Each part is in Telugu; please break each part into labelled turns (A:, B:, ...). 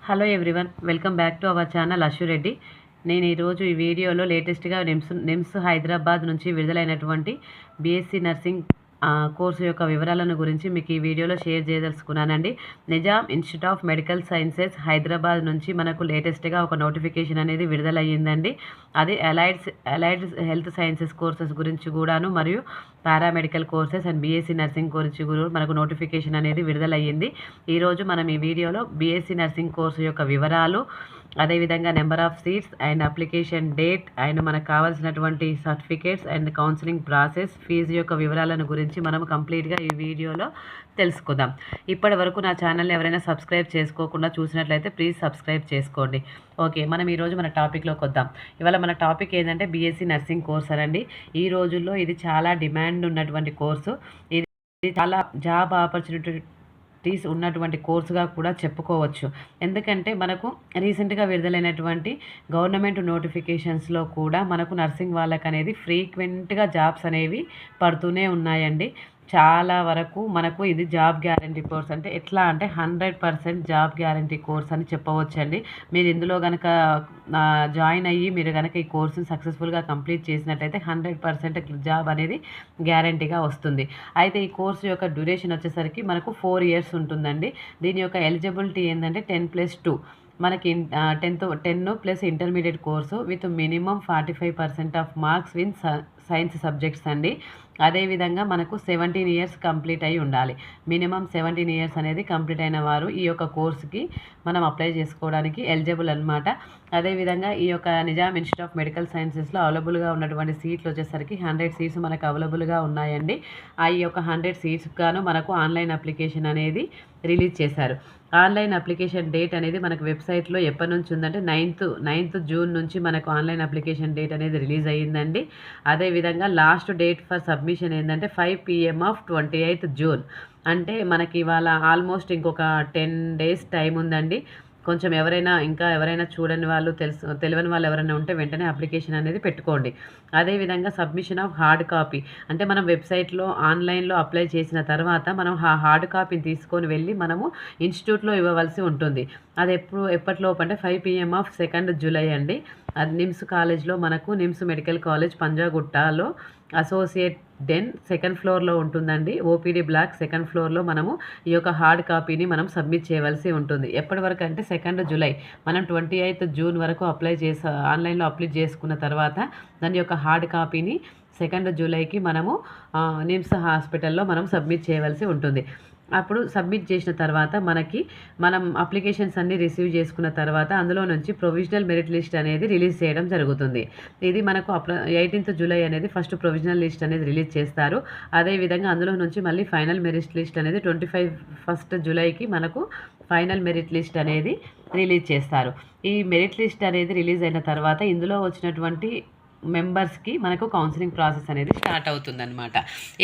A: Hello everyone, welcome back to our channel Ashwa Reddy. నేను ఈరోజు ఈ వీడియోలో లేటెస్ట్గా నిమ్స్ హైదరాబాద్ నుంచి విడుదలైనటువంటి బీఎస్సీ నర్సింగ్ కోర్సు యొక్క వివరాలను గురించి మీకు ఈ వీడియోలో షేర్ చేయదలుచుకున్నానండి. Nizam institute of medical sciences Hyderabad నుంచి మనకు లేటెస్ట్గా ఒక నోటిఫికేషన్ అనేది విడుదలయ్యిందండి. అది అలైడ్ హెల్త్ సైన్సెస్ కోర్సెస్ గురించి కూడాను, మరియు paramedical courses and BSc nursing గురించి కూడా మనకు నోటిఫికేషన్ అనేది విడుదలయ్యింది. ఈరోజు మనం ఈ వీడియోలో బీఎస్సీ నర్సింగ్ కోర్సు యొక్క వివరాలు, అదేవిధంగా number of seats and application date and మనకు కావాల్సినటువంటి certificates and counselling process, fees యొక్క వివరాలను గురించి మనం కంప్లీట్గా ఈ వీడియోలో తెలుసుకుందాం. ఇప్పటి వరకు నా ఛానల్ని ఎవరైనా సబ్స్క్రైబ్ చేసుకోకుండా చూసినట్లయితే ప్లీజ్ సబ్స్క్రైబ్ చేసుకోండి. ఓకే, మనం ఈరోజు మన టాపిక్లోకి వద్దాం. ఇవాళ మన టాపిక్ ఏంటంటే బీఎస్సీ నర్సింగ్ కోర్స్ అనండి. ఈ రోజుల్లో ఇది చాలా డిమాండ్ ఉన్నటువంటి కోర్సు. ఇది చాలా జాబ్ ఆపర్చునిటీ ఉన్నటువంటి కోర్సుగా కూడా చెప్పుకోవచ్చు. ఎందుకంటే మనకు రీసెంట్గా విడుదలైనటువంటి గవర్నమెంట్ నోటిఫికేషన్స్లో కూడా మనకు నర్సింగ్ వాళ్ళకి అనేది ఫ్రీక్వెంట్గా జాబ్స్ అనేవి పడుతూనే ఉన్నాయండి. చాలా వరకు మనకు ఇది జాబ్ గ్యారంటీ కోర్స్. అంటే ఎట్లా అంటే 100% జాబ్ గ్యారంటీ కోర్స్ అని చెప్పవచ్చండి. మీరు ఇందులో కనుక జాయిన్ అయ్యి మీరు కనుక ఈ కోర్సును సక్సెస్ఫుల్గా కంప్లీట్ చేసినట్లయితే 100% జాబ్ అనేది గ్యారంటీగా వస్తుంది. అయితే ఈ కోర్సు యొక్క డ్యూరేషన్ వచ్చేసరికి మనకు 4 years ఉంటుందండి. దీని యొక్క ఎలిజిబిలిటీ ఏంటంటే 10+2 మనకి 10 plus intermediate course with minimum 45% of marks win science subjects అండి. అదేవిధంగా మనకు 17 years కంప్లీట్ అయి ఉండాలి. మినిమం 17 years అనేది కంప్లీట్ అయిన వారు ఈ యొక్క కోర్సుకి మనం అప్లై చేసుకోవడానికి ఎలిజిబుల్ అనమాట. అదేవిధంగా ఈ యొక్క నిజాం ఇన్స్టిట్యూట్ ఆఫ్ మెడికల్ సైన్సెస్లో అవైలబుల్గా ఉన్నటువంటి సీట్లు వచ్చేసరికి 100 seats మనకు అవైలబుల్గా ఉన్నాయండి. ఈ యొక్క 100 seats గాను మనకు ఆన్లైన్ అప్లికేషన్ అనేది రిలీజ్ చేశారు. ఆన్లైన్ అప్లికేషన్ డేట్ అనేది మనకు వెబ్సైట్లో ఎప్పటి నుంచి ఉందంటే 9th June నుంచి మనకు ఆన్లైన్ అప్లికేషన్ డేట్ అనేది రిలీజ్ అయ్యిందండి. అదేవిధంగా లాస్ట్ డేట్ ఫర్ సబ్మిషన్ ఏంటంటే 5 PM ఆఫ్ 28th June. అంటే మనకి ఇవాళ ఆల్మోస్ట్ ఇంకొక 10 days టైం ఉందండి. కొంచెం ఎవరైనా చూడని వాళ్ళు, తెలియని వాళ్ళు ఎవరైనా ఉంటే వెంటనే అప్లికేషన్ అనేది పెట్టుకోండి. అదేవిధంగా సబ్మిషన్ ఆఫ్ హార్డ్ కాపీ, అంటే మనం వెబ్సైట్లో ఆన్లైన్లో అప్లై చేసిన తర్వాత మనం ఆ హార్డ్ కాపీని తీసుకొని వెళ్ళి మనము ఇన్స్టిట్యూట్లో ఇవ్వవలసి ఉంటుంది. అది ఎప్పటిలోపు అంటే 5 PM ఆఫ్ 2nd July అండి. అది నిమ్స్ కాలేజ్లో మనకు నిమ్స్ మెడికల్ కాలేజ్ పంజాగుట్టలో అసోసియేట్ డెన్ 2nd floorలో ఉంటుందండి. ఓపీడీ బ్లాక్ 2nd floorలో మనము ఈ యొక్క హార్డ్ కాపీని మనం సబ్మిట్ చేయవలసి ఉంటుంది. ఎప్పటి వరకు అంటే 2nd July, మనం 28th June వరకు ఆన్లైన్లో అప్లై చేసుకున్న తర్వాత దాని యొక్క హార్డ్ కాపీని 2nd Julyకి మనము నిమ్స్ హాస్పిటల్లో మనం సబ్మిట్ చేయవలసి ఉంటుంది. అప్పుడు సబ్మిట్ చేసిన తర్వాత మనం అప్లికేషన్స్ అన్నీ రిసీవ్ చేసుకున్న తర్వాత అందులో నుంచి ప్రొవిజనల్ మెరిట్ లిస్ట్ అనేది రిలీజ్ చేయడం జరుగుతుంది. ఇది మనకు 18th July అనేది ఫస్ట్ ప్రొవిజనల్ లిస్ట్ అనేది రిలీజ్ చేస్తారు. అదేవిధంగా అందులో నుంచి మళ్ళీ ఫైనల్ మెరిట్ లిస్ట్ అనేది 21st Julyకి మనకు ఫైనల్ మెరిట్ లిస్ట్ అనేది రిలీజ్ చేస్తారు. ఈ మెరిట్ లిస్ట్ అనేది రిలీజ్ అయిన తర్వాత ఇందులో వచ్చినటువంటి మెంబర్స్కి మనకు కౌన్సిలింగ్ ప్రాసెస్ అనేది స్టార్ట్ అవుతుందన్నమాట.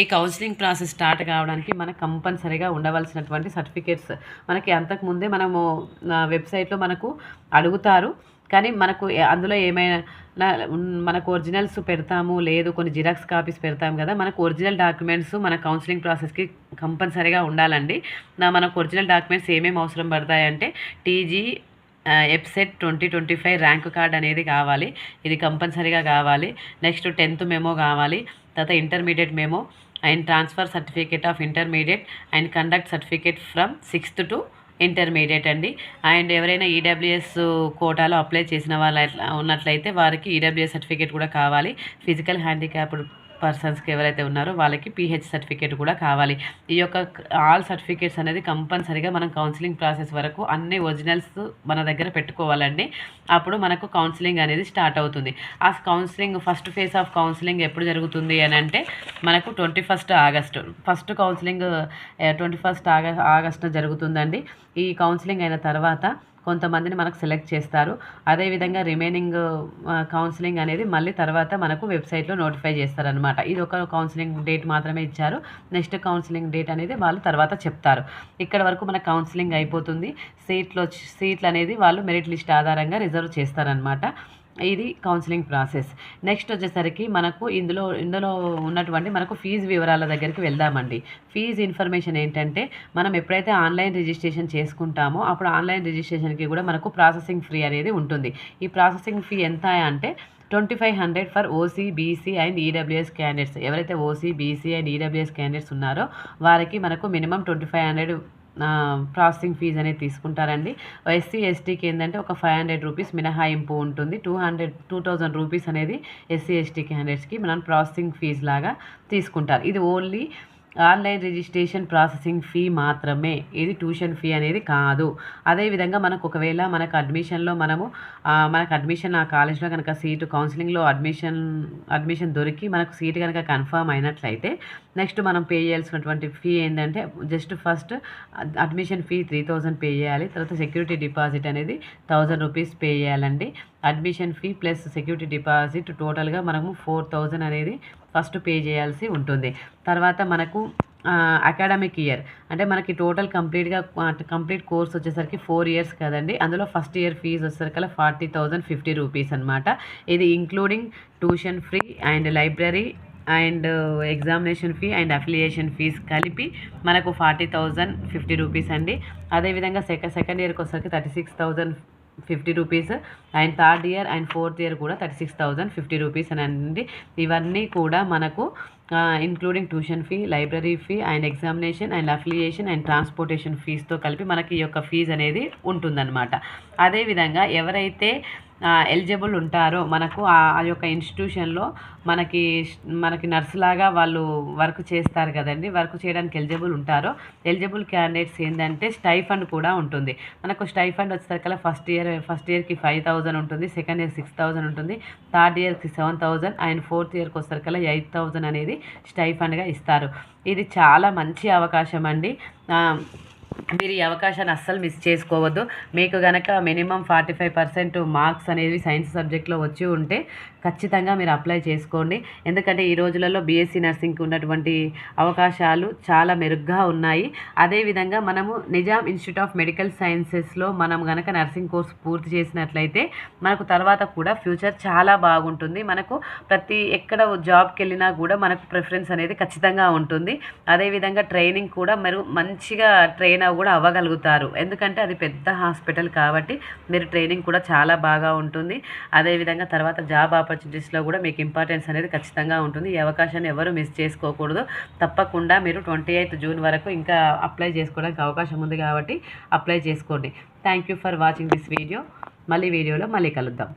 A: ఈ కౌన్సిలింగ్ ప్రాసెస్ స్టార్ట్ కావడానికి మనకు కంపల్సరీగా ఉండవలసినటువంటి సర్టిఫికేట్స్ మనకి అంతకుముందే మనము వెబ్సైట్లో మనకు అడుగుతారు. కానీ మనకు అందులో ఏమైనా మనకు ఒరిజినల్స్ పెడతాము, లేదు కొన్ని జిరాక్స్ కాపీస్ పెడతాము కదా. మనకు ఒరిజినల్ డాక్యుమెంట్స్ మన కౌన్సిలింగ్ ప్రాసెస్కి కంపల్సరీగా ఉండాలండి. మనకు ఒరిజినల్ డాక్యుమెంట్స్ ఏమేమి అవసరం పడతాయంటే టీజీ EPSET 2025 ర్యాంక్ కార్డ్ అనేది కావాలి. ఇది కంపల్సరీగా కావాలి. నెక్స్ట్ 10th మెమో కావాలి. తర్వాత intermediate memo and transfer certificate of intermediate and conduct certificate from 6th to intermediate అండి. అండ్ ఎవరైనా ఈడబ్ల్యూఎస్ కోటాలో అప్లై చేసిన వాళ్ళు ఉన్నట్లయితే వారికి ఈడబ్ల్యూఎస్ సర్టిఫికేట్ కూడా కావాలి. ఫిజికల్ హ్యాండిక్యాప్డ్ పర్సన్స్కి ఎవరైతే ఉన్నారో వాళ్ళకి PH సర్టిఫికేట్ కూడా కావాలి. ఈ యొక్క ఆల్ సర్టిఫికేట్స్ అనేది కంపల్సరీగా మనం కౌన్సిలింగ్ ప్రాసెస్ వరకు అన్ని ఒరిజినల్స్ మన దగ్గర పెట్టుకోవాలండి. అప్పుడు మనకు కౌన్సిలింగ్ అనేది స్టార్ట్ అవుతుంది. ఆ counselling first phase of counselling ఎప్పుడు జరుగుతుంది అని అంటే మనకు 21st August first counselling 21st August జరుగుతుందండి. ఈ కౌన్సిలింగ్ అయిన తర్వాత కొంతమందిని మనకు సెలెక్ట్ చేస్తారు. అదేవిధంగా రిమైనింగ్ కౌన్సిలింగ్ అనేది మళ్ళీ తర్వాత మనకు వెబ్సైట్లో నోటిఫై చేస్తారనమాట. ఇది ఒక కౌన్సిలింగ్ డేట్ మాత్రమే ఇచ్చారు. నెక్స్ట్ కౌన్సిలింగ్ డేట్ అనేది వాళ్ళు తర్వాత చెప్తారు. ఇక్కడ వరకు మన కౌన్సిలింగ్ అయిపోతుంది. సీట్లు అనేది వాళ్ళు మెరిట్ లిస్ట్ ఆధారంగా రిజర్వ్ చేస్తారనమాట. ఇది కౌన్సిలింగ్ ప్రాసెస్. నెక్స్ట్ వచ్చేసరికి మనకు ఇందులో ఉన్నటువంటి మనకు ఫీజు వివరాల దగ్గరికి వెళ్దామండి. ఫీజు ఇన్ఫర్మేషన్ ఏంటంటే, మనం ఎప్పుడైతే ఆన్లైన్ రిజిస్ట్రేషన్ చేసుకుంటామో అప్పుడు ఆన్లైన్ రిజిస్ట్రేషన్కి కూడా మనకు ప్రాసెసింగ్ ఫీ అనేది ఉంటుంది. ఈ ప్రాసెసింగ్ ఫీ ఎంత అంటే 2500 for OC, BC and EWS candidates. ఎవరైతే OC, BC and EWS candidates ఉన్నారో వారికి మనకు మినిమం 2500 ప్రాసెసింగ్ ఫీజు అనేది తీసుకుంటారండి. ఎస్సీ, ఎస్టీకి ఏంటంటే ఒక 500 రూపీస్ మినహాయింపు ఉంటుంది. 2000 రూపీస్ అనేది ఎస్సీ, ఎస్టీ క్యాండిడేట్స్కి మనం ప్రాసెసింగ్ ఫీజు లాగా తీసుకుంటారు. ఇది only online registration processing fee మాత్రమే, ఇది ట్యూషన్ ఫీ అనేది కాదు. అదేవిధంగా మనకు ఒకవేళ మనకు అడ్మిషన్లో మనకు అడ్మిషన్ ఆ కాలేజ్లో కనుక సీటు కౌన్సిలింగ్లో అడ్మిషన్ దొరికి మనకు సీటు కనుక కన్ఫర్మ్ అయినట్లయితే నెక్స్ట్ మనం పే చేయాల్సినటువంటి ఫీ ఏంటంటే just first admission fee 3000 pay చేయాలి. తర్వాత సెక్యూరిటీ డిపాజిట్ అనేది 1000 రూపీస్ పే చేయాలండి. Admission fee plus security deposit టోటల్గా మనము 4000 అనేది ఫస్ట్ పే చేయాల్సి ఉంటుంది. తర్వాత మనకు అకాడమిక్ ఇయర్ అంటే మనకి టోటల్ కంప్లీట్ కోర్స్ వచ్చేసరికి 4 ఇయర్స్ కదండి. అందులో ఫస్ట్ ఇయర్ ఫీజు వచ్చేసరికి 40,050 రూపీస్ అనమాట. ఇది including tuition free and library and examination fee and affiliation fees కలిపి మనకు 40,050 రూపీస్ అండి. అదేవిధంగా సెకండ్ ఇయర్కి వచ్చేసరికి 36,050 rupees and third year and fourth year కూడా 36,050 రూపీస్ అని అండి. ఇవన్నీ కూడా మనకు including tuition fee, library fee and examination and affiliation and transportation ఫీజుతో కలిపి మనకి ఈ యొక్క ఫీజు అనేది ఉంటుందన్నమాట. అదేవిధంగా ఎవరైతే ఎలిజిబుల్ ఉంటారో మనకు ఆ యొక్క ఇన్స్టిట్యూషన్లో మనకి నర్స్ లాగా వాళ్ళు వర్క్ చేస్తారు కదండి. వర్క్ చేయడానికి ఎలిజిబుల్ ఉంటారో ఎలిజిబుల్ క్యాండిడేట్స్ ఏంటంటే స్టైఫండ్ కూడా ఉంటుంది. మనకు స్టైఫండ్ వచ్చేసరికి ఫస్ట్ ఇయర్కి 5,000 ఉంటుంది, సెకండ్ ఇయర్ 6,000 ఉంటుంది, థర్డ్ ఇయర్కి 7,000 అండ్ ఫోర్త్ ఇయర్కి వచ్చేసరికి 8,000 అనేది స్టైఫండ్గా ఇస్తారు. ఇది చాలా మంచి అవకాశం అండి. మీరు ఈ అవకాశాన్ని అస్సలు మిస్ చేసుకోవద్దు. మీకు కనుక మినిమం 45% మార్క్స్ అనేవి సైన్స్ సబ్జెక్ట్లో వచ్చి ఉంటే ఖచ్చితంగా మీరు అప్లై చేసుకోండి. ఎందుకంటే ఈ రోజులలో బీఎస్సీ నర్సింగ్కి ఉన్నటువంటి అవకాశాలు చాలా మెరుగ్గా ఉన్నాయి. అదేవిధంగా మనము నిజాం ఇన్స్టిట్యూట్ ఆఫ్ మెడికల్ సైన్సెస్లో మనం కనుక నర్సింగ్ కోర్స్ పూర్తి చేసినట్లయితే మనకు తర్వాత కూడా ఫ్యూచర్ చాలా బాగుంటుంది. మనకు ఎక్కడ జాబ్కి వెళ్ళినా కూడా మనకు ప్రిఫరెన్స్ అనేది ఖచ్చితంగా ఉంటుంది. అదేవిధంగా ట్రైనింగ్ కూడా మీరు మంచిగా ట్రైన్ కూడా అవ్వగలుగుతారు. ఎందుకంటే అది పెద్ద హాస్పిటల్ కాబట్టి మీరు ట్రైనింగ్ కూడా చాలా బాగా ఉంటుంది. అదేవిధంగా తర్వాత జాబ్ ఆపర్చునిటీస్లో కూడా మీకు ఇంపార్టెన్స్ అనేది ఖచ్చితంగా ఉంటుంది. ఈ అవకాశాన్ని ఎవరు మిస్ చేసుకోకూడదు. తప్పకుండా మీరు 28 జూన్ వరకు ఇంకా అప్లై చేసుకోవడానికి అవకాశం ఉంది కాబట్టి అప్లై చేసుకోండి. Thank you for watching this video. మళ్ళీ వీడియోలో కలుద్దాం.